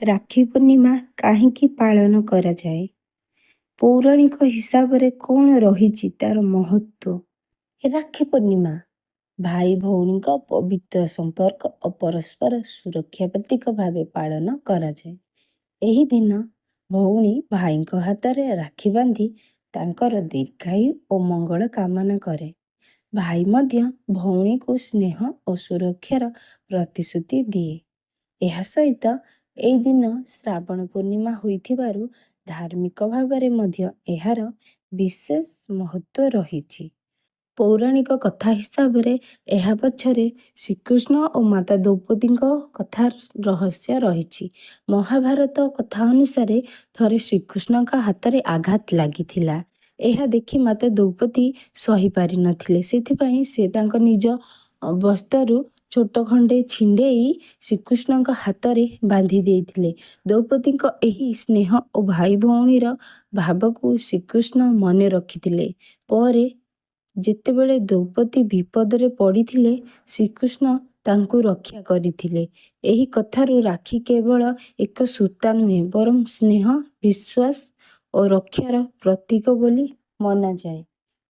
ରାକ୍ଷୀ ପୂର୍ଣ୍ଣିମା କାହିଁକି ପାଳନ କରାଯାଏ? ପୌରାଣିକ ହିସାବରେ କ'ଣ ରହିଛି ତା'ର ମହତ୍ତ୍ୱ? ରାକ୍ଷୀ ପୂର୍ଣ୍ଣିମା ଭାଇ ଭଉଣୀଙ୍କ ପବିତ୍ର ସମ୍ପର୍କ ଓ ପରସ୍ପର ସୁରକ୍ଷା ପ୍ରତୀକ ଭାବେ ପାଳନ କରାଯାଏ। ଏହି ଦିନ ଭଉଣୀ ଭାଇଙ୍କ ହାତରେ ରାକ୍ଷୀ ବାନ୍ଧି ତାଙ୍କର ଦୀର୍ଘାୟୁ ଓ ମଙ୍ଗଳ କାମନା କରେ। ଭାଇ ମଧ୍ୟ ଭଉଣୀକୁ ସ୍ନେହ ଓ ସୁରକ୍ଷାର ପ୍ରତିଶ୍ରୁତି ଦିଏ। ଏହା ସହିତ ଏହି ଦିନ ଶ୍ରାବଣ ପୂର୍ଣ୍ଣିମା ହୋଇଥିବାରୁ ଧାର୍ମିକ ଭାବରେ ମଧ୍ୟ ଏହାର ବିଶେଷ ମହତ୍ତ୍ୱ ରହିଛି। ପୌରାଣିକ କଥା ହିସାବରେ ଏହା ପଛରେ ଶ୍ରୀକୃଷ୍ଣ ଓ ମାତା ଦ୍ରୌପଦୀଙ୍କ କଥାର ରହସ୍ୟ ରହିଛି। ମହାଭାରତ କଥା ଅନୁସାରେ ଥରେ ଶ୍ରୀକୃଷ୍ଣଙ୍କ ହାତରେ ଆଘାତ ଲାଗିଥିଲା। ଏହା ଦେଖି ମାତା ଦ୍ରୌପଦୀ ସହିପାରିନଥିଲେ। ସେଥିପାଇଁ ସେ ତାଙ୍କ ନିଜ ବସ୍ତ୍ରରୁ ଛୋଟ ଖଣ୍ଡେ ଛିଣ୍ଡେଇ ଶ୍ରୀକୃଷ୍ଣଙ୍କ ହାତରେ ବାନ୍ଧି ଦେଇଥିଲେ। ଦ୍ରୌପଦୀଙ୍କ ଏହି ସ୍ନେହ ଓ ଭାଇ ଭଉଣୀର ଭାବକୁ ଶ୍ରୀକୃଷ୍ଣ ମନେ ରଖିଥିଲେ। ପରେ ଯେତେବେଳେ ଦ୍ରୌପଦୀ ବିପଦରେ ପଡ଼ିଥିଲେ ଶ୍ରୀକୃଷ୍ଣ ତାଙ୍କୁ ରକ୍ଷା କରିଥିଲେ। ଏହି କଥାରୁ ରାକ୍ଷୀ କେବଳ ଏକ ସୂତା ନୁହେଁ ବରଂ ସ୍ନେହ, ବିଶ୍ୱାସ ଓ ରକ୍ଷାର ପ୍ରତୀକ ବୋଲି ମନାଯାଏ।